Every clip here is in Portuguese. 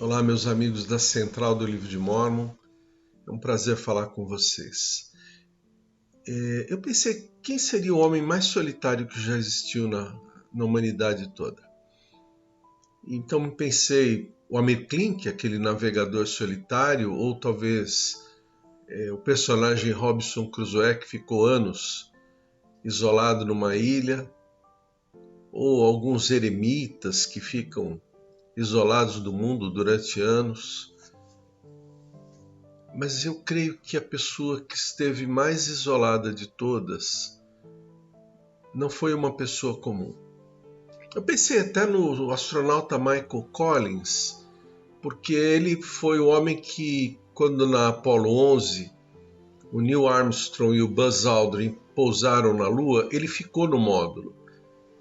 Olá, meus amigos da Central do Livro de Mórmon. É um prazer falar com vocês. Eu pensei, quem seria o homem mais solitário que já existiu na humanidade toda? Então pensei, o Amir Klink, aquele navegador solitário, ou talvez o personagem Robinson Crusoe, que ficou anos isolado numa ilha, ou alguns eremitas que ficam isolados do mundo durante anos. Mas eu creio que a pessoa que esteve mais isolada de todas não foi uma pessoa comum. Eu pensei até no astronauta Michael Collins, porque ele foi o homem que, quando na Apollo 11, o Neil Armstrong e o Buzz Aldrin pousaram na Lua, ele ficou no módulo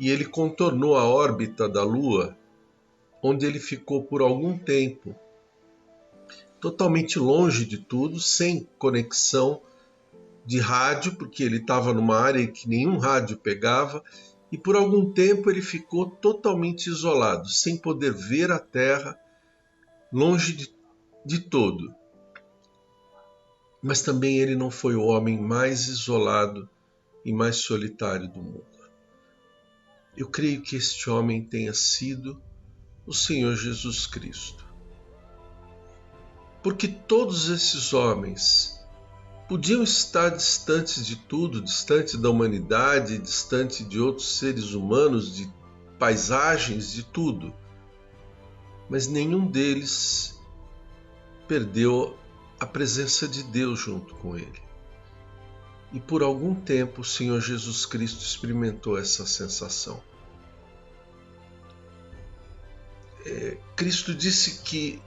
e ele contornou a órbita da Lua, onde ele ficou por algum tempo, totalmente longe de tudo, sem conexão de rádio, porque ele estava numa área em que nenhum rádio pegava, e por algum tempo ele ficou totalmente isolado, sem poder ver a Terra, longe de todo. Mas também ele não foi o homem mais isolado e mais solitário do mundo. Eu creio que este homem tenha sido o Senhor Jesus Cristo. Porque todos esses homens podiam estar distantes de tudo, distante da humanidade, distante de outros seres humanos, de paisagens, de tudo. Mas nenhum deles perdeu a presença de Deus junto com ele. E por algum tempo o Senhor Jesus Cristo experimentou essa sensação. Cristo disse que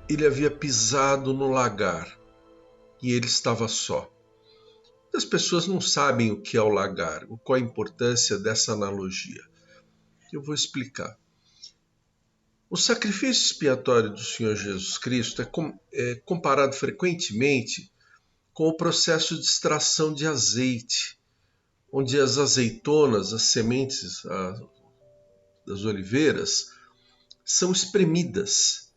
ele havia pisado no lagar e ele estava só. As pessoas não sabem o que é o lagar, qual a importância dessa analogia. Eu vou explicar. O sacrifício expiatório do Senhor Jesus Cristo é comparado frequentemente com o processo de extração de azeite, onde as azeitonas, as sementes das oliveiras, são espremidas.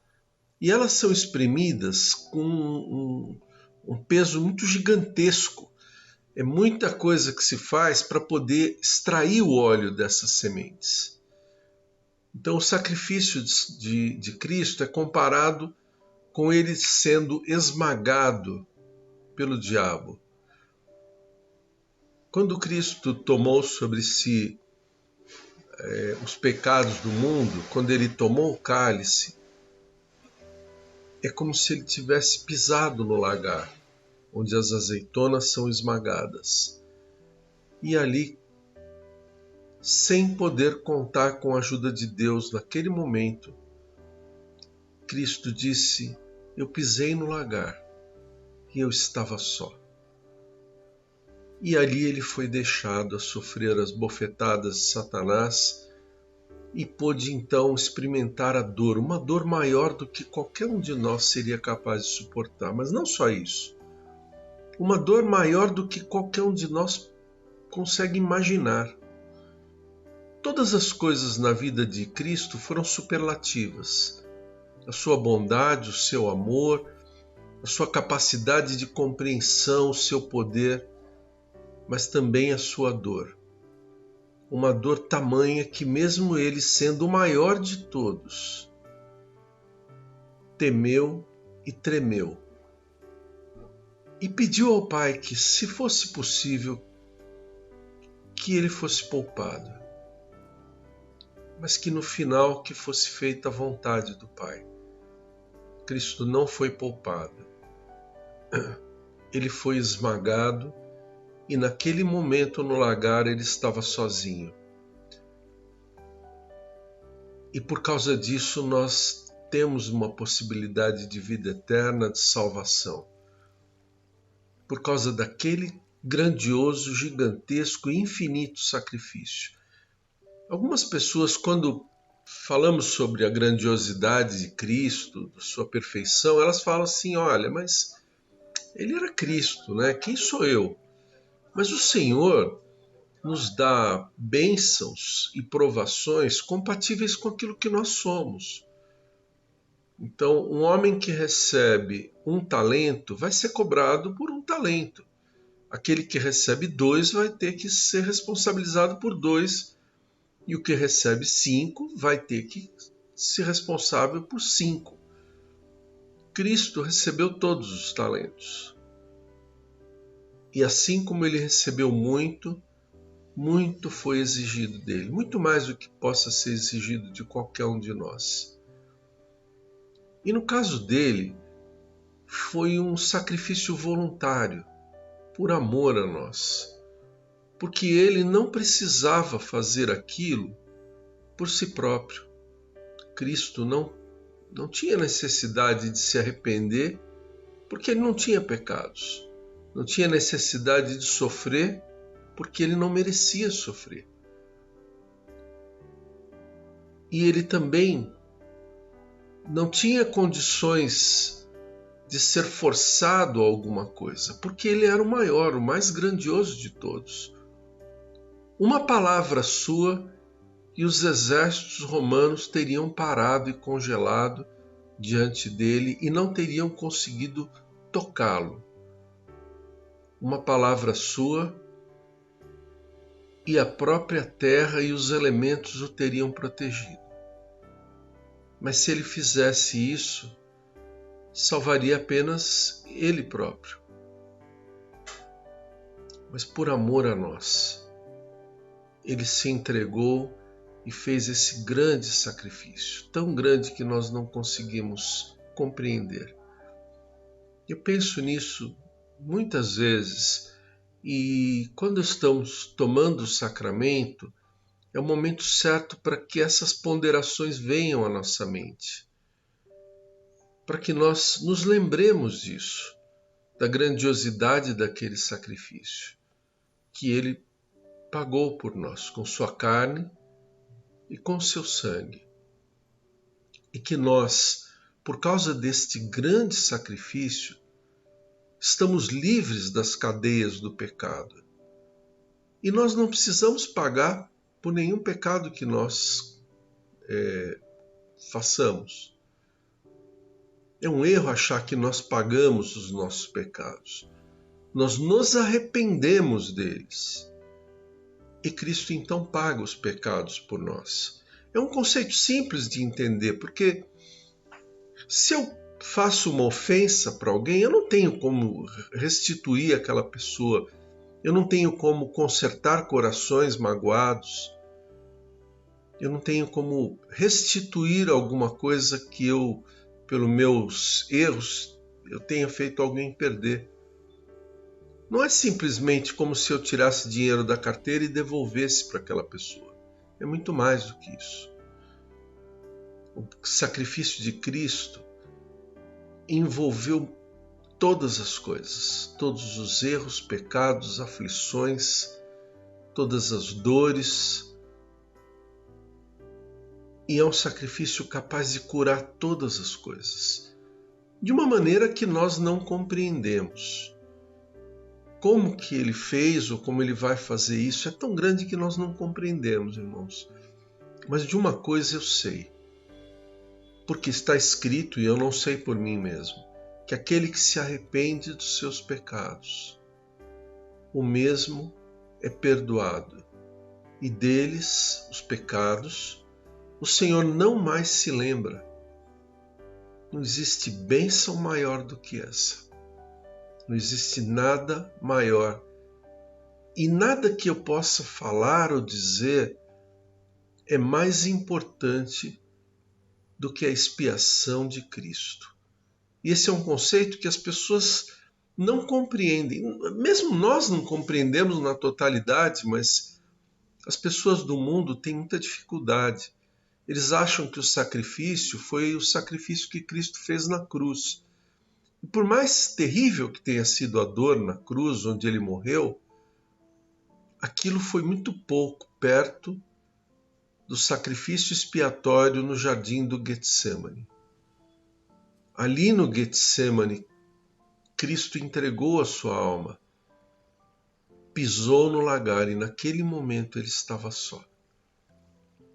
E elas são espremidas com um peso muito gigantesco. É muita coisa que se faz para poder extrair o óleo dessas sementes. Então o sacrifício de Cristo é comparado com ele sendo esmagado pelo diabo. Quando Cristo tomou sobre si os pecados do mundo, quando ele tomou o cálice, é como se ele tivesse pisado no lagar, onde as azeitonas são esmagadas. E ali, sem poder contar com a ajuda de Deus naquele momento, Cristo disse: eu pisei no lagar e eu estava só. E ali ele foi deixado a sofrer as bofetadas de Satanás e pôde então experimentar a dor, uma dor maior do que qualquer um de nós seria capaz de suportar. Mas não só isso, uma dor maior do que qualquer um de nós consegue imaginar. Todas as coisas na vida de Cristo foram superlativas. A sua bondade, o seu amor, a sua capacidade de compreensão, o seu poder, mas também a sua dor. Uma dor tamanha que mesmo ele sendo o maior de todos, temeu e tremeu. E pediu ao Pai que, se fosse possível, que ele fosse poupado. Mas que no final que fosse feita a vontade do Pai. Cristo não foi poupado. Ele foi esmagado e naquele momento no lagar ele estava sozinho. E por causa disso nós temos uma possibilidade de vida eterna, de salvação. Por causa daquele grandioso, gigantesco e infinito sacrifício. Algumas pessoas, quando falamos sobre a grandiosidade de Cristo, da sua perfeição, elas falam assim: olha, mas ele era Cristo, né? Quem sou eu? Mas o Senhor nos dá bênçãos e provações compatíveis com aquilo que nós somos. Então, um homem que recebe um talento vai ser cobrado por um talento. Aquele que recebe 2 vai ter que ser responsabilizado por 2, e o que recebe 5 vai ter que ser responsável por 5. Cristo recebeu todos os talentos. E assim como ele recebeu muito, muito foi exigido dele, muito mais do que possa ser exigido de qualquer um de nós. E no caso dele, foi um sacrifício voluntário, por amor a nós, porque ele não precisava fazer aquilo por si próprio. Cristo não tinha necessidade de se arrepender, porque ele não tinha pecados. Não tinha necessidade de sofrer, porque ele não merecia sofrer. E ele também não tinha condições de ser forçado a alguma coisa, porque ele era o maior, o mais grandioso de todos. Uma palavra sua e os exércitos romanos teriam parado e congelado diante dele e não teriam conseguido tocá-lo. Uma palavra sua e a própria terra e os elementos o teriam protegido. Mas se ele fizesse isso, salvaria apenas ele próprio. Mas por amor a nós, ele se entregou e fez esse grande sacrifício, tão grande que nós não conseguimos compreender. Eu penso nisso muitas vezes, e quando estamos tomando o sacramento, é o momento certo para que essas ponderações venham à nossa mente, para que nós nos lembremos disso, da grandiosidade daquele sacrifício, que ele pagou por nós com sua carne e com seu sangue. E que nós, por causa deste grande sacrifício, estamos livres das cadeias do pecado. E nós não precisamos pagar por nenhum pecado que nós façamos. É um erro achar que nós pagamos os nossos pecados. Nós nos arrependemos deles. E Cristo então paga os pecados por nós. É um conceito simples de entender, porque se eu faço uma ofensa para alguém, eu não tenho como restituir aquela pessoa. Eu não tenho como consertar corações magoados. Eu não tenho como restituir alguma coisa que eu, pelos meus erros, eu tenha feito alguém perder. Não é simplesmente como se eu tirasse dinheiro da carteira e devolvesse para aquela pessoa. É muito mais do que isso. O sacrifício de Cristo envolveu todas as coisas, todos os erros, pecados, aflições, todas as dores. E é um sacrifício capaz de curar todas as coisas, de uma maneira que nós não compreendemos. Como que ele fez ou como ele vai fazer isso é tão grande que nós não compreendemos, irmãos. Mas de uma coisa eu sei, porque está escrito, e eu não sei por mim mesmo, que aquele que se arrepende dos seus pecados, o mesmo é perdoado, e deles, os pecados, o Senhor não mais se lembra. Não existe bênção maior do que essa. Não existe nada maior. E nada que eu possa falar ou dizer é mais importante do que a expiação de Cristo. E esse é um conceito que as pessoas não compreendem. Mesmo nós não compreendemos na totalidade, mas as pessoas do mundo têm muita dificuldade. Eles acham que o sacrifício foi o sacrifício que Cristo fez na cruz. E por mais terrível que tenha sido a dor na cruz, onde ele morreu, aquilo foi muito pouco perto do sacrifício expiatório no jardim do Getsemane. Ali no Getsemane, Cristo entregou a sua alma, pisou no lagar e naquele momento ele estava só.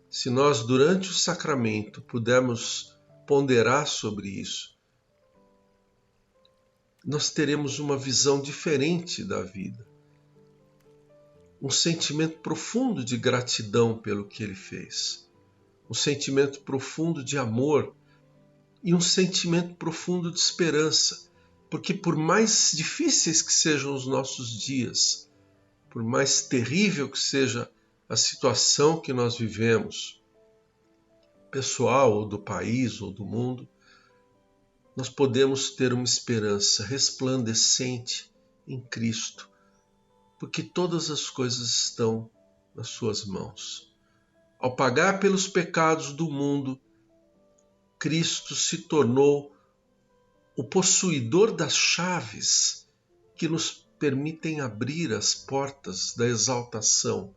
Se nós, durante o sacramento, pudermos ponderar sobre isso, nós teremos uma visão diferente da vida. Um sentimento profundo de gratidão pelo que ele fez. Um sentimento profundo de amor e um sentimento profundo de esperança. Porque por mais difíceis que sejam os nossos dias, por mais terrível que seja a situação que nós vivemos, pessoal ou do país ou do mundo, nós podemos ter uma esperança resplandecente em Cristo, porque todas as coisas estão nas suas mãos. Ao pagar pelos pecados do mundo, Cristo se tornou o possuidor das chaves que nos permitem abrir as portas da exaltação,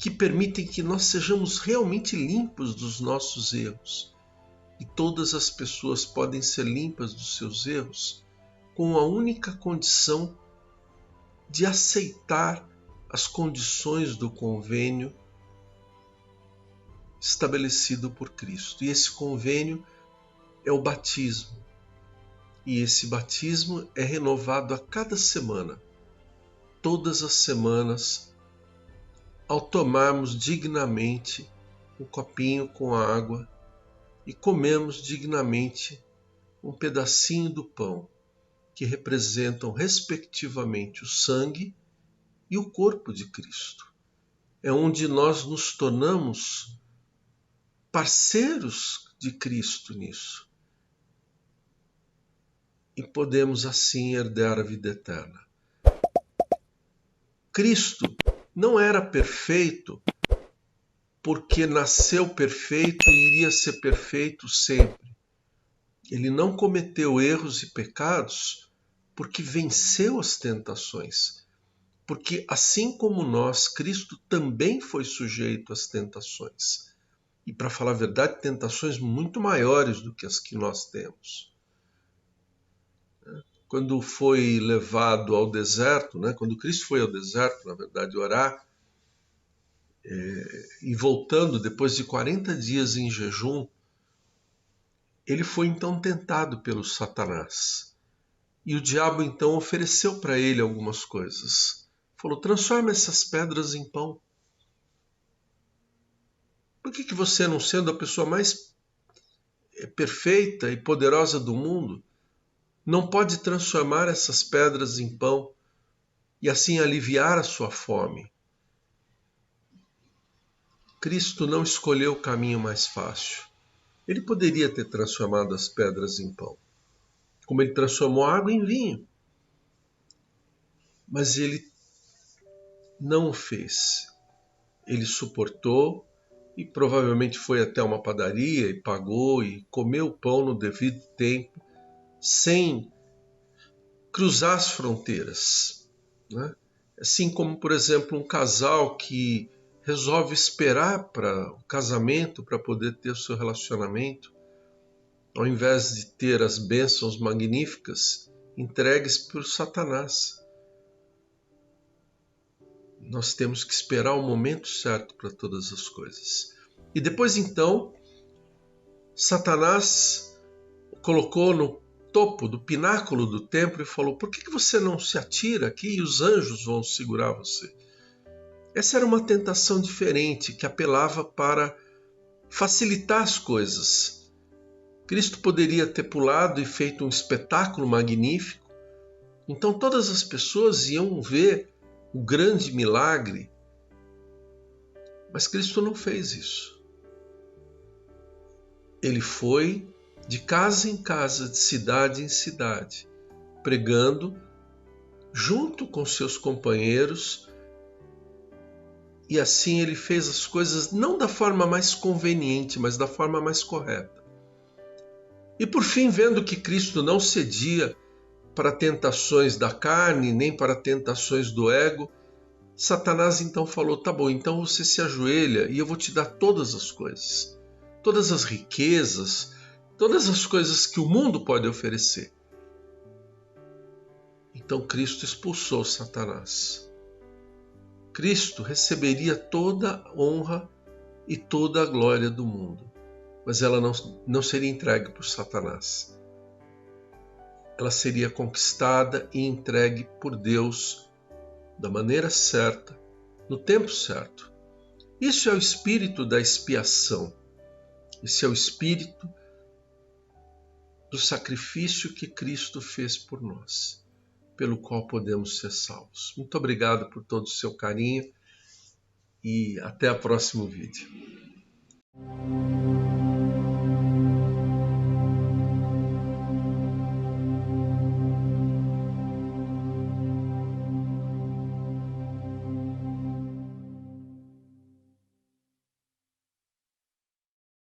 que permitem que nós sejamos realmente limpos dos nossos erros. E todas as pessoas podem ser limpas dos seus erros com a única condição de aceitar as condições do convênio estabelecido por Cristo. E esse convênio é o batismo. E esse batismo é renovado a cada semana. Todas as semanas, ao tomarmos dignamente um copinho com água e comemos dignamente um pedacinho do pão, que representam respectivamente o sangue e o corpo de Cristo. É onde nós nos tornamos parceiros de Cristo nisso. E podemos assim herdar a vida eterna. Cristo não era perfeito porque nasceu perfeito e iria ser perfeito sempre. Ele não cometeu erros e pecados porque venceu as tentações. Porque assim como nós, Cristo também foi sujeito às tentações. E para falar a verdade, tentações muito maiores do que as que nós temos. Quando foi levado ao deserto, quando Cristo foi ao deserto, na verdade, orar, e voltando depois de 40 dias em jejum, ele foi então tentado pelo Satanás. E o diabo então ofereceu para ele algumas coisas. Falou, transforma essas pedras em pão. Por que você, não sendo a pessoa mais perfeita e poderosa do mundo, não pode transformar essas pedras em pão e assim aliviar a sua fome? Cristo não escolheu o caminho mais fácil. Ele poderia ter transformado as pedras em pão, como ele transformou a água em vinho. Mas ele não o fez. Ele suportou e provavelmente foi até uma padaria e pagou e comeu o pão no devido tempo, sem cruzar as fronteiras. Assim como, por exemplo, um casal que resolve esperar para o casamento para poder ter o seu relacionamento, ao invés de ter as bênçãos magníficas entregues por Satanás. Nós temos que esperar o momento certo para todas as coisas. E depois então, Satanás colocou no topo do pináculo do templo e falou, por que você não se atira aqui e os anjos vão segurar você? Essa era uma tentação diferente, que apelava para facilitar as coisas. Cristo poderia ter pulado e feito um espetáculo magnífico, então todas as pessoas iam ver o grande milagre, mas Cristo não fez isso. Ele foi de casa em casa, de cidade em cidade, pregando junto com seus companheiros, e assim ele fez as coisas não da forma mais conveniente, mas da forma mais correta. E por fim, vendo que Cristo não cedia para tentações da carne, nem para tentações do ego, Satanás então falou, tá bom, então você se ajoelha e eu vou te dar todas as coisas, todas as riquezas, todas as coisas que o mundo pode oferecer. Então Cristo expulsou Satanás. Cristo receberia toda a honra e toda a glória do mundo, mas ela não seria entregue por Satanás. Ela seria conquistada e entregue por Deus da maneira certa, no tempo certo. Isso é o espírito da expiação. Esse é o espírito do sacrifício que Cristo fez por nós, pelo qual podemos ser salvos. Muito obrigado por todo o seu carinho e até o próximo vídeo.